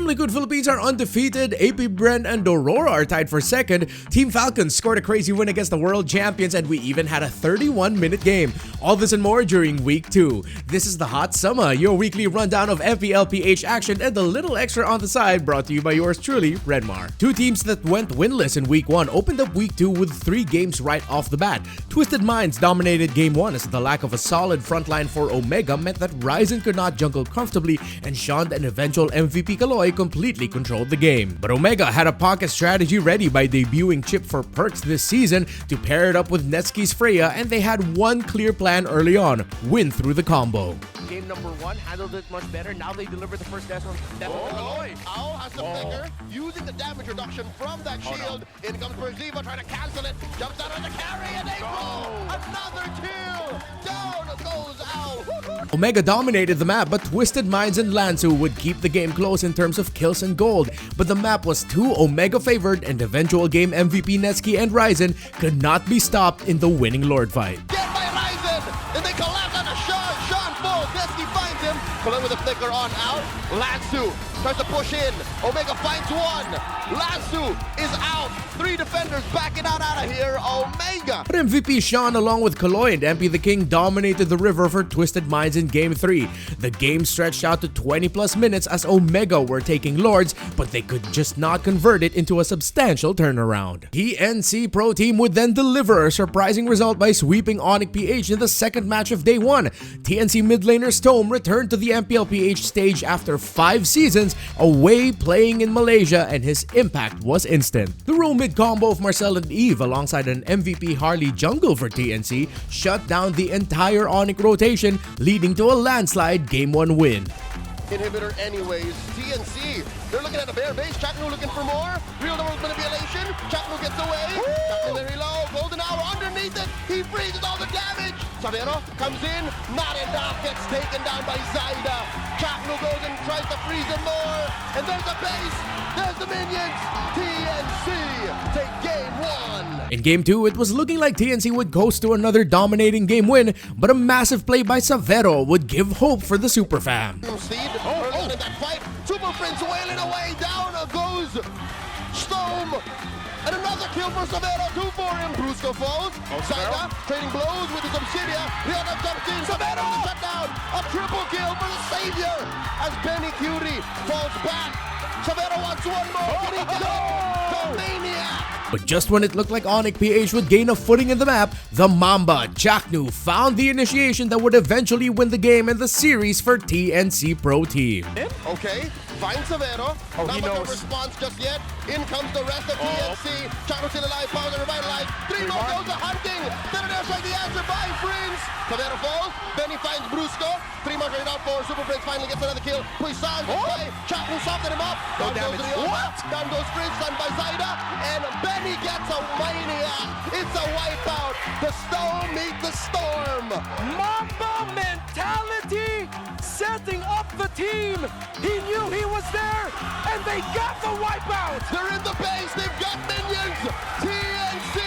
Team Liquid Philippines are undefeated, AP Brent and Aurora are tied for second, Team Falcons scored a crazy win against the world champions, and we even had a 31-minute game. All this and more during week 2. This is the Hot Summa, your weekly rundown of MPL PH action and the little extra on the side, brought to you by yours truly, Renmar. Two teams that went winless in week 1 opened up week 2 with 3 games right off the bat. Twisted Minds dominated game 1 as the lack of a solid frontline for Omega meant that Ryzen could not jungle comfortably, and Sean and eventual MVP Kaloy completely controlled the game. But Omega had a pocket strategy ready by debuting Chip for perks this season to pair it up with Netsuki's Freya, and they had one clear plan early on: win through the combo. Game number 1 handled it much better. Now they deliver the first death on Kaloy. Owl has the flicker, using the damage reduction from that shield. In comes Perziva trying to cancel it. Jumps out on the carry and April! Another kill! Down goes Owl! Omega dominated the map, but Twisted Minds and Lansu would keep the game close in terms of kills and gold. But the map was too Omega favored, and eventual game MVP Netsuki and Ryzen could not be stopped in the winning Lord fight. Get by Ryzen! And they collapse on a Sean. Sean falls. Netsuki finds him. Kaloy with a flicker on out. Lansu tries to push in. Omega finds one. Lansu is out. 3 defenders backing out of here. Omega. But MVP Sean along with Kaloy and MP the King dominated the river for Twisted Minds in game 3. The game stretched out to 20 plus minutes as Omega were taking Lords, but they could just not convert it into a substantial turnaround. TNC Pro Team would then deliver a surprising result by sweeping Onyx PH in the second match of day 1. TNC mid laner Stome returned to the MPL PH stage after 5 seasons away playing in Malaysia, and his impact was instant. The roll mid combo of Marcel and Eve alongside an MVP Harley jungle for TNC shut down the entire Onyx rotation, leading to a landslide game 1 win. Inhibitor anyways. TNC, they're looking at a bare base. Chaknu looking for more. Real world manipulation. Chaknu gets away. Chaknu very low. Golden hour underneath it. He freezes all the damage. Savero comes in. Not enough. Gets taken down by Zaida. Chaknu goes and tries to freeze him more. And there's the base. There's the minions. TNC take game 1. In game 2, it was looking like TNC would coast to another dominating game win, but a massive play by Savero would give hope for the Super Fam. Seed early on in that fight. Super Prince wailing away. Down goes Stome. And another kill for Savero. 2 for him. Brusco falls. Zaida trading blows with his Obsidia. Rihanna jumps in. Savero shut down. A triple kill for the Savior as Benny Cutie falls back. Savero wants one more. Can he get it? The Maniac. But just when it looked like Onyx PH would gain a footing in the map, the Mamba, Chaknu, found the initiation that would eventually win the game and the series for TNC Pro Team. Okay, finds Savero. Not much of a response just yet. In comes the rest of TNC. Chaknu still alive, power to revitalize. 3 more goes to hunting. Then an airstrike the answer by Prince. Savero falls. Benny finds Brusco. 3 more right out for Super Prince. Finally gets another kill. Puissance in play. Chaknu softened him up. Down goes the Down goes Prince, done by Zaida. And Benny gets a Maniac. It's a wipeout. The Stone meet the Storm. Mamba mentality setting up the team. He knew he was there, and they got the wipeout. They're in the base. They've got minions. TNC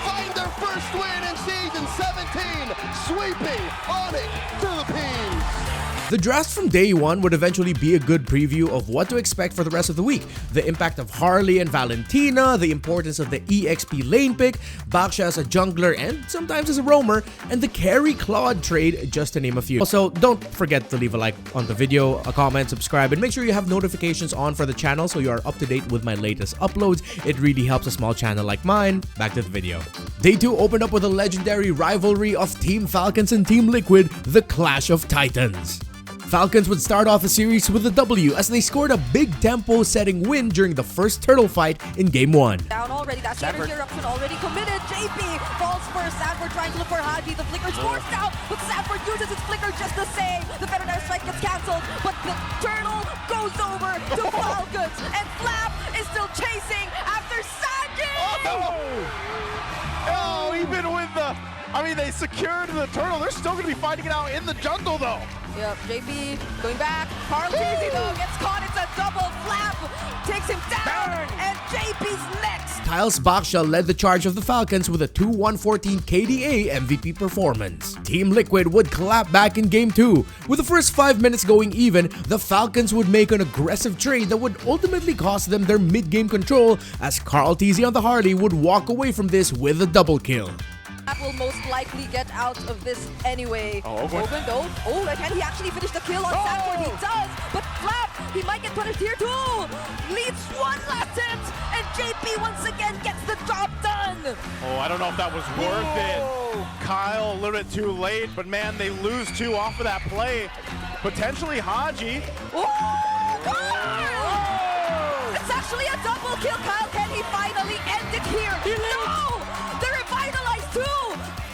find their first win in season 17, sweeping Onyx Philippines. The draft from day 1 would eventually be a good preview of what to expect for the rest of the week. The impact of Harley and Valentina, the importance of the EXP lane pick, Baksha as a jungler and sometimes as a roamer, and the carry Claude trade, just to name a few. Also, don't forget to leave a like on the video, a comment, subscribe, and make sure you have notifications on for the channel so you are up to date with my latest uploads. It really helps a small channel like mine. Back to the video. Day 2 opened up with a legendary rivalry of Team Falcons and Team Liquid, the Clash of Titans. Falcons would start off the series with a W as they scored a big tempo-setting win during the first turtle fight in game 1. Down already, that energy eruption already committed. JP falls first. Sanford trying to look for Haji. The flicker's forced out, but Sanford uses his flicker just the same. The Federer strike gets cancelled, but the turtle goes over to Falcons, and Flap is still chasing after Saki! Oh, even with the... they secured the turtle. They're still going to be fighting it out in the jungle, though. Yep, JP going back. Parleezy though gets caught. It's a double flap. Takes him down, and JP's next. Kyle's Baksha led the charge of the Falcons with a 2-1-14 KDA MVP performance. Team Liquid would clap back in Game 2. With the first 5 minutes going even, the Falcons would make an aggressive trade that would ultimately cost them their mid-game control, as Carl TZ on the Harley would walk away from this with a double kill. That will most likely get out of this anyway. okay. Open though. Oh, can he actually finish the kill on Sanford? He does, but Flap, he might get punished here too. Leads one last hit, and JP once again gets the job done. Oh, I don't know if that was worth it. Kyle a little bit too late, but man, they lose 2 off of that play. Potentially Haji. Oh, Kyle! It's actually a double kill. Kyle, can he finally end it here? No! They're revitalized too!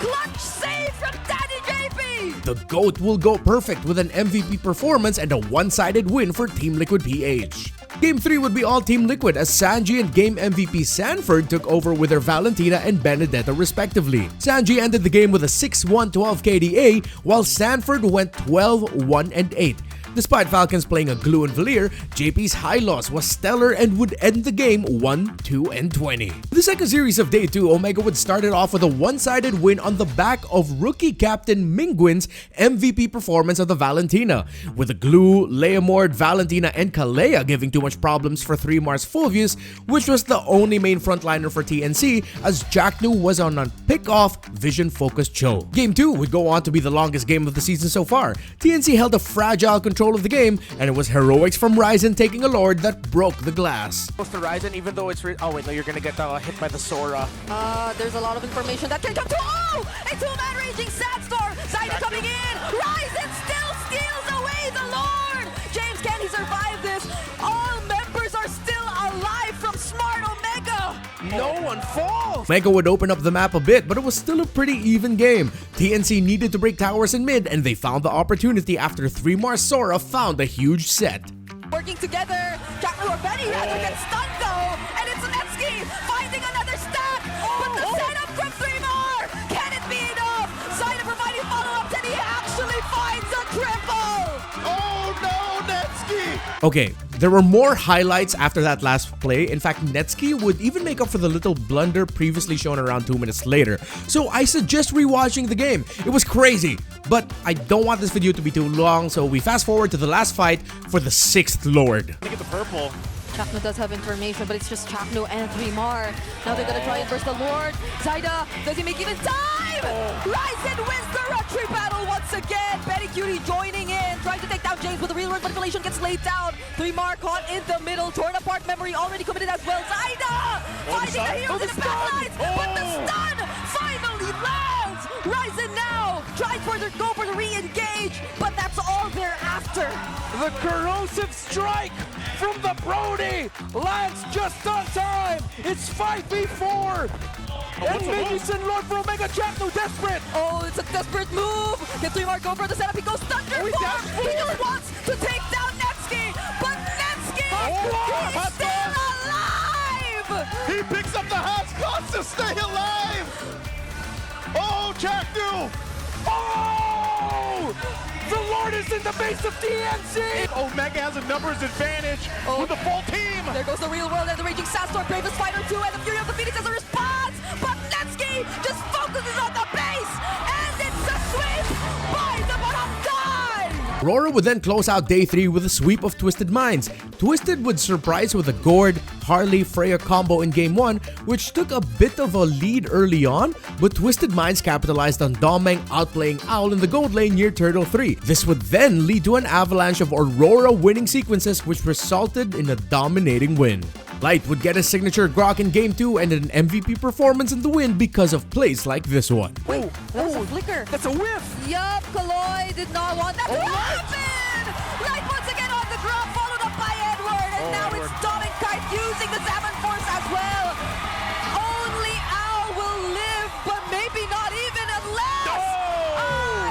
Clutch save from Daddy JP! The GOAT will go perfect with an MVP performance and a one-sided win for Team Liquid PH. Game 3 would be all Team Liquid as Sanji and game MVP Sanford took over with their Valentina and Benedetta respectively. Sanji ended the game with a 6-1-12 KDA while Sanford went 12-1-8. Despite Falcons playing a glue and veneer, JP's high loss was stellar and would end the game 1-2-20. The second series of Day 2, Omega would start it off with a one-sided win on the back of rookie captain Mingwin's MVP performance of the Valentina, with the glue, Leomord, Valentina, and Kalea giving too much problems for 3Mar's Fulvius, which was the only main frontliner for TNC as Jacknu was on a pick-off, vision-focused show. Game 2 would go on to be the longest game of the season so far. TNC held a fragile control of the game, and it was heroics from Ryzen taking a Lord that broke the glass. Close to Ryzen, even though it's... oh wait, no, you're gonna get hit by the Sora. There's a lot of information that can come to... Oh! A two-man raging Sandstorm! Zaida coming in! Ryzen still steals away the Lord! James, can he survive this? All members are still alive from Smart Omega! No one falls! Omega would open up the map a bit, but it was still a pretty even game. TNC needed to break towers in mid, and they found the opportunity after 3Mar Sora found a huge set. Working together, Jacknu or Benny rather gets stunned though, and it's Netsky finding another stack, but the setup from 3Mar! Can it be enough? Zaida providing follow-ups, and he actually finds a triple! Oh no, Netsky! Okay, there were more highlights after that last play. In fact, Netsky would even make up for the little blunder previously shown around 2 minutes later. So I suggest rewatching the game. It was crazy, but I don't want this video to be too long, so we fast forward to the last fight for the 6th Lord. Look at the purple. Jacknu does have information, but it's just Jacknu and 3Mar. Now they're gonna try and burst the Lord. Zaida, does he make even time? Ryzen wins the retry battle once again. Betty Cutie joining in, trying to take down James, but the real world manipulation gets laid down. 3Mar caught in the middle, torn apart memory already committed as well. Zaida finding the heroes in the backlines, but the stun finally lands. Ryzen now tries go for the re-engage, but that's all they're after. The corrosive strike from the Brody lands just on time. It's 5v4. And Mason Lord for Omega. Jacknu desperate. Oh, it's a desperate move. Can 3Mar go for the setup? He goes Thunder Force. He just wants to take down Netsky, but Netsky, he's still alive. He picks up the house cost to stay alive! Oh, Jacknu! Oh! The Lord is in the base of TNC. Omega has a numbers advantage with the full team. There goes the real world and the Raging Sandstorm, Bravest Fighter 2, and the Fury of the Phoenix as a response. But Netsky just focuses on the base, and it's a sweep by the Barangay. Aurora would then close out Day 3 with a sweep of Twisted Minds. Twisted would surprise with a Gord, Harley, Freya combo in Game 1, which took a bit of a lead early on, but Twisted Minds capitalized on Domeng outplaying Owl in the gold lane near Turtle 3. This would then lead to an avalanche of Aurora winning sequences, which resulted in a dominating win. Light would get a signature Grok in Game 2 and an MVP performance in the win because of plays like this one. Wait, that was a flicker. That's a whiff. Yup, Kaloy did not want that to happen! Light once again on the drop, followed up by Edward, and now it's Dominic Kite using the Salmon Force as well. Only Owl will live, but maybe not even unless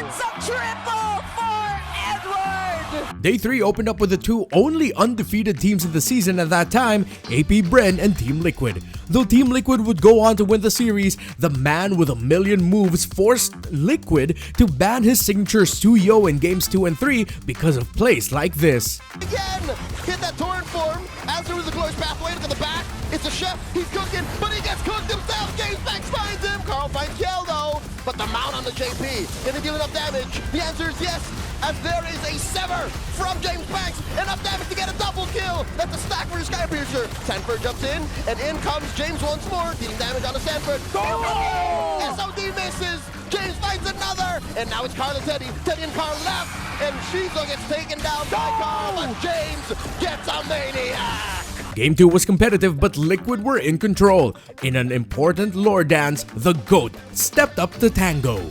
it's a triple for Edward! Day 3 opened up with the two only undefeated teams of the season at that time, AP Bren and Team Liquid. Though Team Liquid would go on to win the series, the man with a million moves forced Liquid to ban his signature Suyo in Games 2 and 3 because of plays like this. Again! Hit that torrent form as there was a close pathway to the back. It's a chef, he's cooking, but he gets cooked himself. Games Max finds him. Carl finds Kiel though. but the mount on the JP. Can he deal enough damage? The answer is yes, as there is a sever from James Banks. Enough damage to get a double kill. That's a stack for the Sky Piercer. Sanford jumps in, and in comes James once more, dealing damage on the Sanford. SOD misses. James finds another, and now it's Carl and Teddy. Teddy and Carl left, and Shizo gets taken down by Carl, but James gets a maniac. Game 2 was competitive, but Liquid were in control. In an important lore dance, the GOAT stepped up to tango.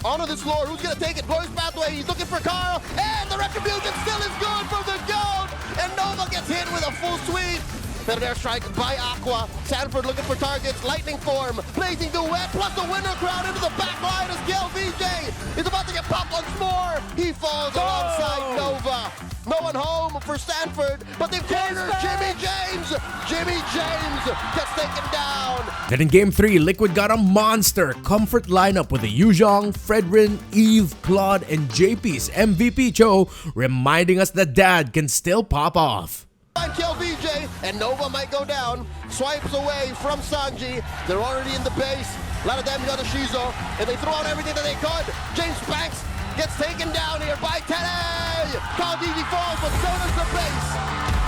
Onto this lore, who's gonna take it? Glorious Pathway, he's looking for Carl, and the Retribution still is good for the GOAT, and Nova gets hit with a full sweep. Better airstrike by Aqua. Sanford looking for targets. Lightning Form. Blazing Duet plus the winner crown into the back line as Gale VJ is about to get popped once more. He falls alongside Nova. No one home for Sanford, but they've cornered Jimmy James. Jimmy James gets taken down. Then in Game 3, Liquid got a monster comfort lineup with the Yuzhong, Fredrin, Eve, Claude, and JP's MVP Cho, reminding us that Dad can still pop off. Kill VJ, and Nova might go down. Swipes away from Sanji. They're already in the base. A lot of damage on the Shizo, and they throw out everything that they could. James Banks gets taken down here by Teddy. Caldini falls, but so does the base.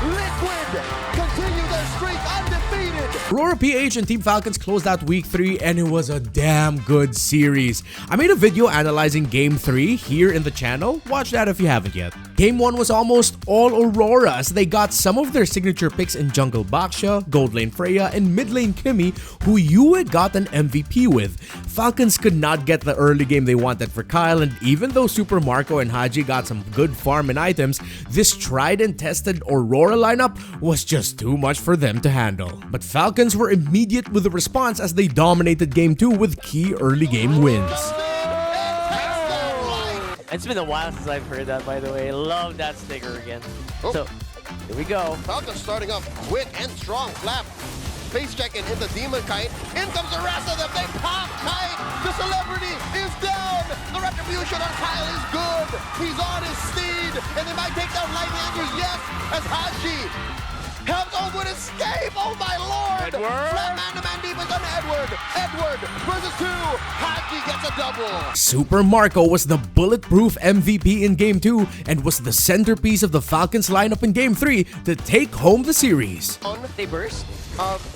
Liquid continue their streak undefeated. Aurora PH and Team Falcons closed out Week 3, and it was a damn good series. I made a video analyzing Game 3 here in the channel. Watch that if you haven't yet. Game 1 was almost all Aurora as they got some of their signature picks in jungle Baksha, gold lane Freya, and mid lane Kimmy, who Yue got an MVP with. Falcons could not get the early game they wanted for Kyle, and even though Super Marco and Haji got some good farm and items, this tried and tested Aurora lineup was just too much for them to handle. But Falcons were immediate with the response as they dominated Game 2 with key early game wins. It's been a while since I've heard that, by the way. I love that sticker again. Oh. So, here we go. Falcons starting off quick and strong. Flap. Face checking into Demon Kite. In comes the rest of them. They pop Kite. The celebrity is down. The retribution on Kyle is good. He's on his steed. And they might take down Lightning Andrews, yes, as Haji helps Oakwood escape. Oh my lord. Edward. Flat man-to-man defense on Edward. Edward versus 2. Haji gets a double. Super Marco was the bulletproof MVP in Game 2 and was the centerpiece of the Falcons lineup in Game 3 to take home the series. They burst.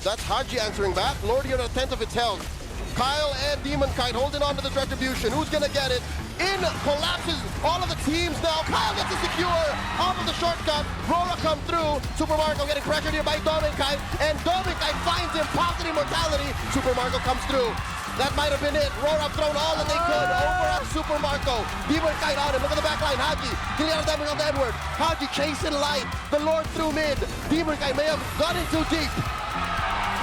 That's Haji answering back. Lordy on a tenth of its health. Kyle and Demon Kite holding on to this retribution. Who's gonna get it? In collapses all of the teams now. Kyle gets it secure off of the shortcut. RORA come through. Super Marco getting pressured here by Demon Kite, and Demon Kite finds him, pops in immortality. Super Marco comes through. That might have been it. RORA have thrown all that they could over at Super Marco. Demon Kite on him. Look at the back line. Haji getting out of damage on Edward. Haji chasing light. The Lord through mid. Demon Kite may have gone in too deep.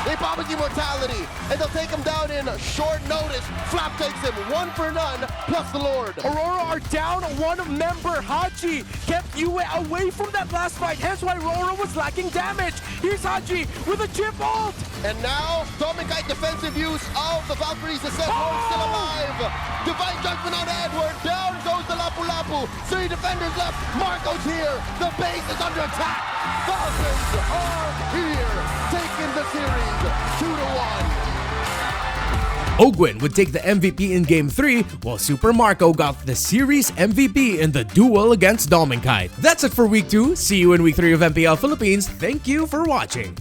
They pop his immortality, and they'll take him down in short notice. Flap takes him 1 for none, plus the Lord. Aurora are down one member. Haji kept Yue away from that last fight, hence why Aurora was lacking damage. Here's Haji with a chip ult. And now, Dominic defensive use of the Valkyries to set Rome still alive. Divine Judgment on Edward. Down goes the Lapu Lapu. 3 defenders left. Marco's here. The base is under attack. Falcons are here, taking the series 2-1. Ogwin would take the MVP in Game 3, while Super Marco got the series MVP in the duel against Dominkite. That's it for Week 2. See you in Week 3 of MPL Philippines. Thank you for watching.